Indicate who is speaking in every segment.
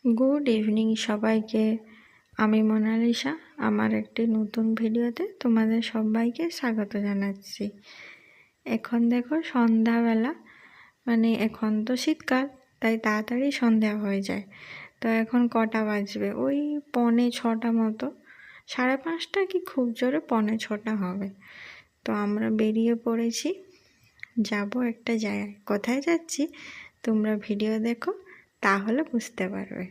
Speaker 1: Good evening সবাইকে। আমি Mona Lisa. আমার একটি নতুন ভিডিওতে তোমাদের সবাইকে স্বাগত জানাচ্ছি। এখন দেখো সন্ধ্যাবেলা, মানে এখন তো শীতকাল, তাই তাড়াতাড়ি সন্ধ্যা হয়ে যায়। তো এখন কটা বাজবে? ওই 6:45 মতো, 5:30 কি খুব জোরে 6:45 হবে। তো আমরা বেরিয়ে পড়েছি, যাব একটা জায়গায়। কোথায় যাচ্ছি তোমরা ভিডিও দেখো, তাহলে বুঝতে পারবে।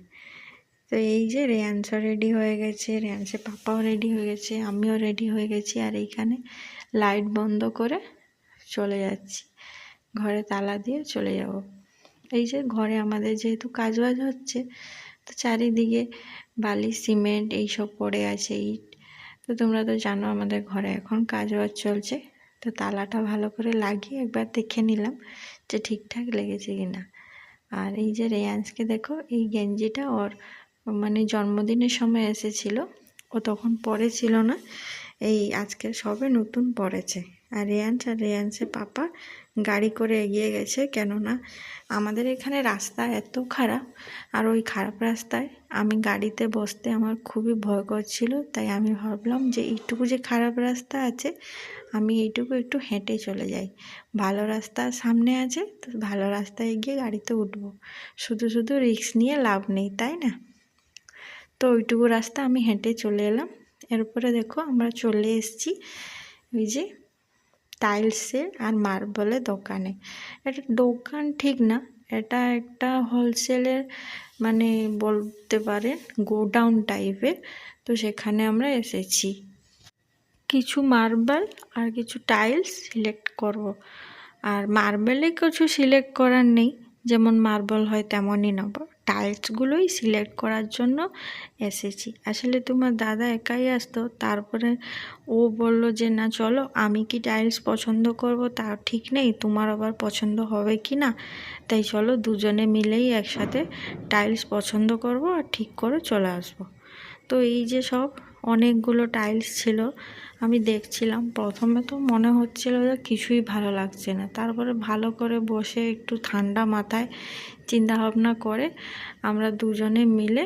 Speaker 1: তো এই যে রেয়ান্সও রেডি হয়ে গেছে, রেয়ান্সের পাপাও রেডি হয়ে গেছে, আমিও রেডি হয়ে গেছি। আর এইখানে লাইট বন্ধ করে চলে যাচ্ছি, ঘরে তালা দিয়ে চলে যাব। এই যে ঘরে আমাদের যেহেতু কাজবাজ হচ্ছে, তো চারিদিকে বালি সিমেন্ট এইসব পড়ে আছে, ইট। তো তোমরা তো জানো আমাদের ঘরে এখন কাজবাজ চলছে। তো তালাটা ভালো করে লাগিয়ে একবার দেখে নিলাম যে ঠিকঠাক লেগেছে কিনা। আর এই যে রেয়ান্সকে দেখো, এই গেঞ্জিটা ওর মানে জন্মদিনের সময় এসেছিল, ও তখন পরেছিল না, এই আজকে সবে নতুন পরেছে। আর রেয়ান্সের পাপা গাড়ি করে এগিয়ে গেছে, কেননা আমাদের এখানে রাস্তা এত খারাপ, আর ওই খারাপ রাস্তায় আমি গাড়িতে বসতে আমার খুবই ভয় করছিল। তাই আমি ভাবলাম যে এইটুকু যে খারাপ রাস্তা আছে, আমি এইটুকু একটু হেঁটে চলে যাই। ভালো রাস্তা সামনে আছে, তো ভালো রাস্তায় গিয়ে গাড়িতে উঠবো, শুধু শুধু রিস্ক নিয়ে লাভ নেই, তাই না? তো ওইটুকু রাস্তা আমি হেঁটে চলে এলাম। এরপরে দেখো আমরা চলে এসেছি ওই যে টাইলসের আর মার্বেলের দোকানে। এটা দোকান ঠিক না, এটা একটা হোলসেলের, মানে বলতে পারেন গোডাউন টাইপের। তো সেখানে আমরা এসেছি, কিছু মার্বেল আর কিছু টাইলস সিলেক্ট করব। আর মার্বেলে কিছু সিলেক্ট করার নেই, যেমন মার্বেল হয় তেমনই নেব। টাইলসগুলোই সিলেক্ট করার জন্য এসেছি। আসলে তোমার দাদা একাই আসতো, তারপরে ও বলল যে না চলো, আমি কি টাইলস পছন্দ করব তার ঠিক নেই, তোমার আবার পছন্দ হবে কি না, তাই চলো দুজনে মিলেই একসাথে টাইলস পছন্দ করব আর ঠিক করে চলে আসবো। তো এই যে সব অনেকগুলো টাইলস ছিল, আমি দেখছিলাম। প্রথমে তো মনে হচ্ছিল যে কিছুই ভালো লাগছে না, তারপরে ভালো করে বসে একটু ঠান্ডা মাথায় চিন্তা ভাবনা করে আমরা দুজনে মিলে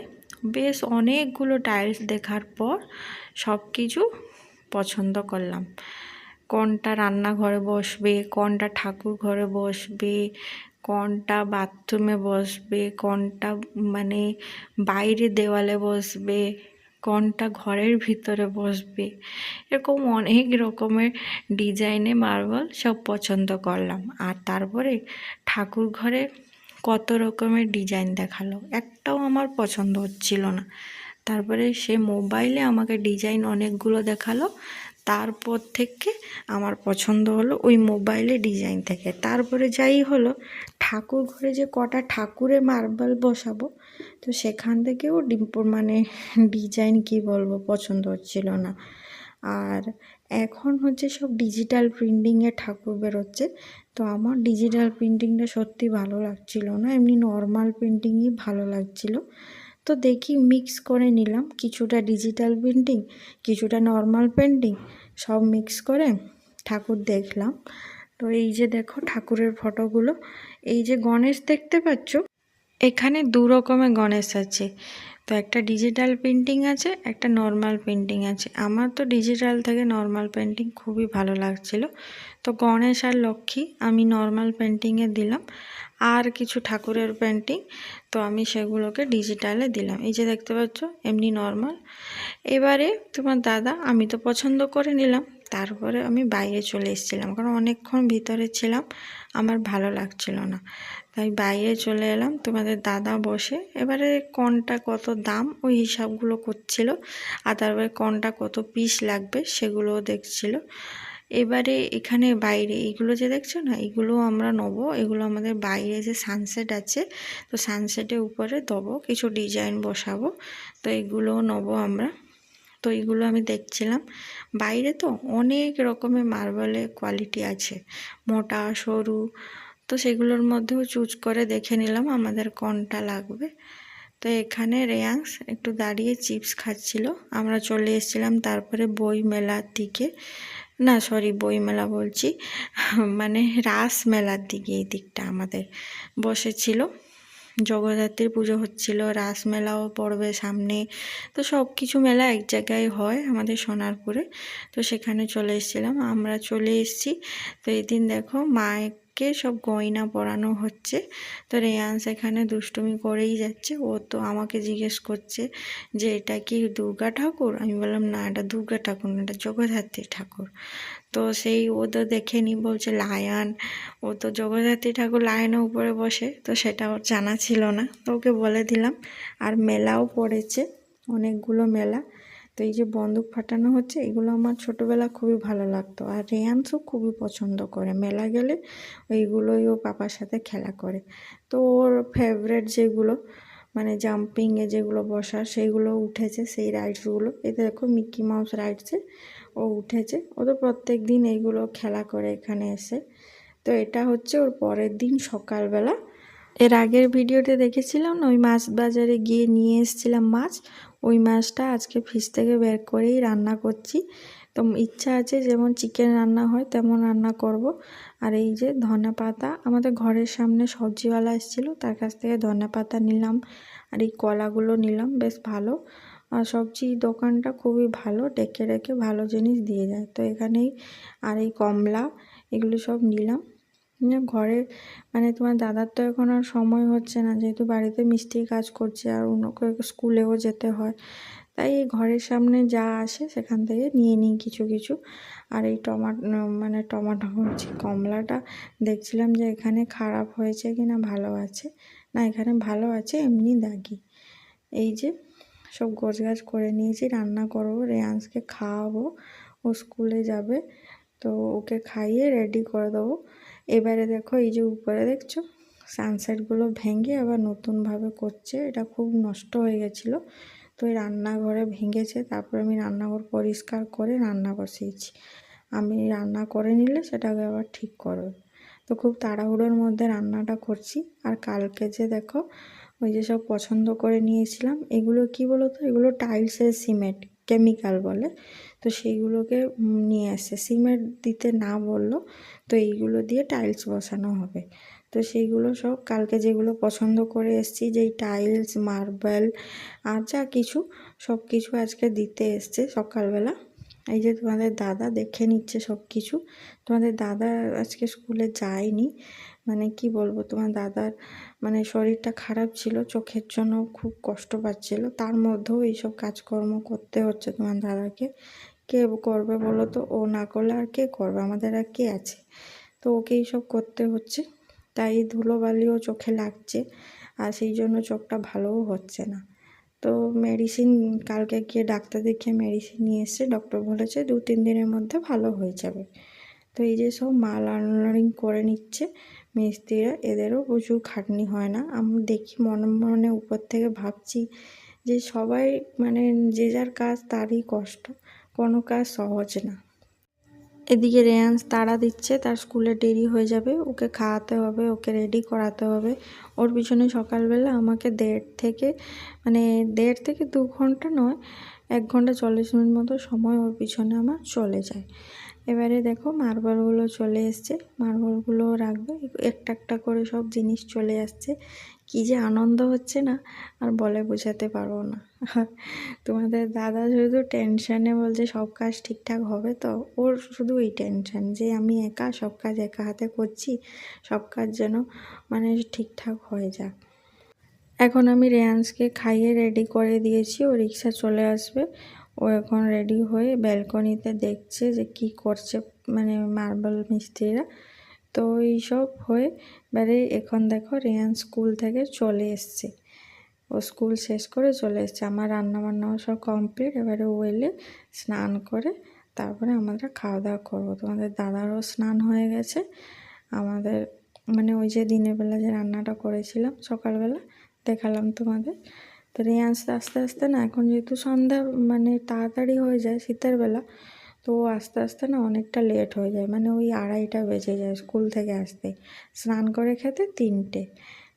Speaker 1: বেশ অনেকগুলো টাইলস দেখার পর সব কিছু পছন্দ করলাম। কোনটা রান্নাঘরে বসবে, কোনটা ঠাকুর ঘরে বসবে, কোনটা বাথরুমে বসবে, কোনটা মানে বাইরে দেওয়ালে বসবে, কোনটা ঘরের ভিতরে বসবে, এরকম অনেক রকমের ডিজাইনে মার্বেল সব পছন্দ করলাম। আর তারপরে ঠাকুর ঘরে কত রকমের ডিজাইন দেখালো, একটাও আমার পছন্দ হচ্ছিল না। তারপরে সে মোবাইলে আমাকে ডিজাইন অনেকগুলো দেখালো, তারপর থেকে আমার পছন্দ হলো ওই মোবাইলে ডিজাইন থেকে। তারপরে যাই হলো, ঠাকুর ঘরে যে কটা ঠাকুরে মার্বেল বসাবো, তো সেখান থেকেও মানে ডিজাইন কি বলবো পছন্দ হচ্ছিল না। আর এখন হচ্ছে সব ডিজিটাল প্রিন্টিংয়ে ঠাকুর বেরোচ্ছে, তো আমার ডিজিটাল প্রিন্টিংটা সত্যি ভালো লাগছিল না, এমনি নর্মাল প্রিন্টিংই ভালো লাগছিল। তো দেখি মিক্স করে নিলাম, কিছুটা ডিজিটাল প্রিন্টিং, কিছুটা নর্মাল পেন্টিং, সব মিক্স করে ঠাকুর দেখলাম। তো এই যে দেখো ঠাকুরের ফটোগুলো, এই যে গণেশ দেখতে পাচ্ছ, এখানে দু রকমের গণেশ আছে। তো একটা ডিজিটাল পেন্টিং আছে, একটা নর্মাল পেন্টিং আছে। আমার তো ডিজিটাল থেকে নর্মাল পেন্টিং খুবই ভালো লাগছিল। তো গণেশ আর লক্ষ্মী আমি নর্মাল পেন্টিংয়ে দিলাম, আর কিছু ঠাকুরের পেন্টিং তো আমি সেগুলোকে ডিজিটালে দিলাম। এই যে দেখতে পাচ্ছ এমনি নর্মাল। এবারে তোমার দাদা, আমি তো পছন্দ করে নিলাম, তারপরে আমি বাইরে চলে এসেছিলাম, কারণ অনেকক্ষণ ভিতরে ছিলাম, আমার ভালো লাগছিল না, তাই বাইরে চলে এলাম। তোমাদের দাদা বসে এবারে কোনটা কত দাম ওই হিসাবগুলো করছিল, আর তারপরে কোনটা কত পিস লাগবে সেগুলোও দেখছিল। এবারে এখানে বাইরে এইগুলো যে দেখছো না, এগুলো আমরা নেবো। এগুলো আমাদের বাইরে যে সানসেট আছে, তো সানসেটের উপরে দেবো, কিছু ডিজাইন বসাবো, তো এগুলোও নেবো আমরা। তো এগুলো আমি দেখছিলাম। বাইরে তো অনেক রকমের মার্বেলের কোয়ালিটি আছে, মোটা সরু, তো সেগুলোর মধ্যেও চুজ করে দেখে নিলাম আমাদের কোনটা লাগবে। তো এখানে রেয়াংস একটু দাঁড়িয়ে চিপস খাচ্ছিল, আমরা চলে এসেছিলাম তারপরে বই মেলার দিকে। না সরি, বই মেলা বলছি, মানে রাস মেলার দিকে এই দিকটা আমাদের বসেছিল। জগদ্ধাত্রী পুজো হচ্ছিল, রাসমেলাও পড়বে সামনে। তো সব কিছু মেলা এক জায়গায় হয় আমাদের সোনারপুরে। তো সেখানে চলে এসেছিলাম, আমরা চলে এসেছি। তো এই দিন দেখো মাকে সব গয়না পরানো হচ্ছে। তো রেয়ান্স এখানে দুষ্টুমি করেই যাচ্ছে। ও তো আমাকে জিজ্ঞেস করছে যে এটা কি দুর্গা ঠাকুর? আমি বললাম না, এটা দুর্গা ঠাকুর না, এটা জগদ্ধাত্রী ঠাকুর। তো সেই ও তো দেখেনি, বলছে লায়ন। ও তো জগদ্ধাত্রী ঠাকুর লায়নের উপরে বসে, তো সেটা ওর জানা ছিল না, তো ওকে বলে দিলাম। আর মেলাও পড়েছে, অনেকগুলো মেলা। তো এই যে বন্দুক ফাটানো হচ্ছে, এগুলো আমার ছোটোবেলা খুবই ভালো লাগতো। আর রেয়ান্সও খুবই পছন্দ করে, মেলা গেলে ওইগুলোই ও পাপার সাথে খেলা করে। তো ওর ফেভারেট যেগুলো মানে জাম্পিংয়ে যেগুলো বসার, সেইগুলো উঠেছে, সেই রাইডসগুলো। এতে দেখো মিকি মাউস রাইডসে ও উঠেছে। ও তো প্রত্যেক দিন এইগুলো খেলা করে এখানে এসে। তো এটা হচ্ছে ওর পরের দিন সকালবেলা। এর আগের ভিডিওতে দেখেছিলাম না, ওই মাছ বাজারে গিয়ে নিয়ে এসেছিলাম মাছ। ওই মাছটা আজকে ফ্রিজ থেকে বের করেই রান্না করছি। তো ইচ্ছা আছে যেমন চিকেন রান্না হয় তেমন রান্না করব। আর এই যে ধনে পাতা, আমাদের ঘরের সামনে সবজিওয়ালা এসেছিলো, তার কাছ থেকে ধনে পাতা নিলাম। আর এই কলাগুলো নিলাম, বেশ ভালো। আর সবজি দোকানটা খুবই ভালো, ডেকে রেখে ভালো জিনিস দিয়ে যায়। তো এখানেই আর এই কমলা, এগুলো সব নিলাম। ঘরে মানে তোমার দাদার তো এখন আর সময় হচ্ছে না, যেহেতু বাড়িতে মিস্ত্রির কাজ করছে আর ওনাকে স্কুলেও যেতে হয়। তাই এই ঘরের সামনে যা আসে সেখান থেকে নিয়ে নিই কিছু কিছু। আর এই টমাটো বলছি, কমলাটা দেখছিলাম যে এখানে খারাপ হয়েছে কি না ভালো আছে। না, এখানে ভালো আছে, এমনি দাগি। এই যে সব গোছগাছ করে নিয়েছি, রান্না করবো, রেয়ান্সকে খাওয়াবো, ও স্কুলে যাবে। তো ওকে খাইয়ে রেডি করে দেবো। এবারে দেখো এই যে উপরে দেখছো সানসেটগুলো ভেঙে আবার নতুনভাবে করছে, এটা খুব নষ্ট হয়ে গেছিলো। তো এই রান্নাঘরে ভেঙেছে, তারপরে আমি রান্নাঘর পরিষ্কার করে রান্না বসিয়েছি। আমি রান্না করে নিলে সেটাকে আবার ঠিক করবে। তো খুব তাড়াহুড়োর মধ্যে রান্নাটা করছি। আর কালকে যে দেখো ওই যে সব পছন্দ করে নিয়েছিলাম, এগুলো কি বলো তো, এগুলো টাইলসের সিমেন্ট, কেমিক্যাল বলে। তো সেইগুলোকে নিয়ে আসছে, সিমেন্ট দিতে না বললো। তো এইগুলো দিয়ে টাইলস বসানো হবে। তো সেইগুলো সব কালকে যেগুলো পছন্দ করে এসেছি, যেই টাইলস, মার্বেল আর যা কিছু, সব কিছু আজকে দিতে এসছে সকালবেলা। এই যে তোমাদের দাদা দেখে নিচ্ছে সব কিছু। তোমাদের দাদা আজকে স্কুলে যায়নি, মানে কি বলবো, তোমার দাদার মানে শরীরটা খারাপ ছিল, চোখের জন্য খুব কষ্ট পাচ্ছিল। তার মধ্যেও এইসব কাজকর্ম করতে হচ্ছে তোমার দাদাকে। কে করবে বলো তো? ও না করলে আর কে করবে, আমাদের আর কে আছে? তো ওকে এইসব করতে হচ্ছে। তাই ধুলোবালিও চোখে লাগছে, আর সেই জন্য চোখটা ভালোও হচ্ছে না। তো মেডিসিন কালকে গিয়ে ডাক্তার দেখিয়ে মেডিসিন নিয়ে এসছে, ডক্টর বলেছে 2-3 দিনের মধ্যে ভালো হয়ে যাবে। তো এই যে সব মাল আনলোডিং করে নিচ্ছে মিস্ত্রিরা, এদেরও প্রচুর খাটনি হয় না। আমি দেখি মনে মনে উপর থেকে ভাবছি যে সবাই মানে যে যার কাজ তারই কষ্ট, কোনো কাজ সহজ না। এদিকে রেয়ান্স তাড়া দিচ্ছে, তার স্কুলে দেরি হয়ে যাবে, ওকে খাওয়াতে হবে, ওকে রেডি করাতে হবে। ওর পিছনে সকালবেলা আমাকে 1.5 থেকে 2 ঘন্টা নয়, 1 ঘন্টা 40 মিনিট মতো সময় ওর পিছনে আমার চলে যায়। এবারে দেখো মার্বেলগুলো চলে এসছে, মার্বেলগুলো রাখবে, একটা একটা করে সব জিনিস চলে আসছে। কি যে আনন্দ হচ্ছে না, আর বলে বোঝাতে পারবো না। তোমাদের দাদা শুধু টেনশানে বলছে সব কাজ ঠিকঠাক হবে তো, ওর শুধু এই টেনশান যে আমি একা সব কাজ একা হাতে করছি, সব কাজ যেন মানে ঠিকঠাক হয়ে যাক। এখন আমি রেয়ান্সকে খাইয়ে রেডি করে দিয়েছি, ও রিক্সা চলে আসবে। ও এখন রেডি হয়ে ব্যালকনিতে দেখছে যে কি করছে মানে মার্বেল মিস্ত্রিরা। তো এইসব হয়ে এবারে এখন দেখো রেয়ান স্কুল থেকে চলে এসছে, ও স্কুল শেষ করে চলে এসছে। আমার রান্নাবান্নাও সব কমপ্লিট। এবারে ও এলে স্নান করে তারপরে আমরা খাওয়া দাওয়া করবো। তোমাদের দাদারও স্নান হয়ে গেছে। আমাদের মানে ওই যে দিনের বেলা যে রান্নাটা করেছিলাম সকালবেলা দেখালাম তোমাদের। তো রেয়ান্স আস্তে আস্তে না, এখন যেহেতু সন্ধ্যা মানে তাড়াতাড়ি হয়ে যায় শীতের বেলা, তো আস্তে আস্তে না অনেকটা লেট হয়ে যায়, মানে ওই 2:30টা বেজে যায় স্কুল থেকে আসতে, স্নান করে খেতে 3টে,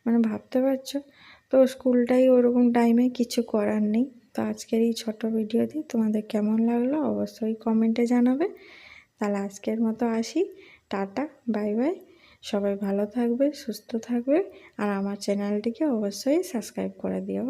Speaker 1: মানে ভাবতে পারছো। তো স্কুলটাই ওরকম টাইমে, কিছু করার নেই। তো আজকের এই ছোট ভিডিওটি তোমাদের কেমন লাগলো অবশ্যই কমেন্টে জানাবে। তাহলে আজকের মতো আসি, টাটা, বাই বাই, সবাই ভালো থাকবে, সুস্থ থাকবে, আর আমার চ্যানেলটিকে অবশ্যই সাবস্ক্রাইব করে দিও।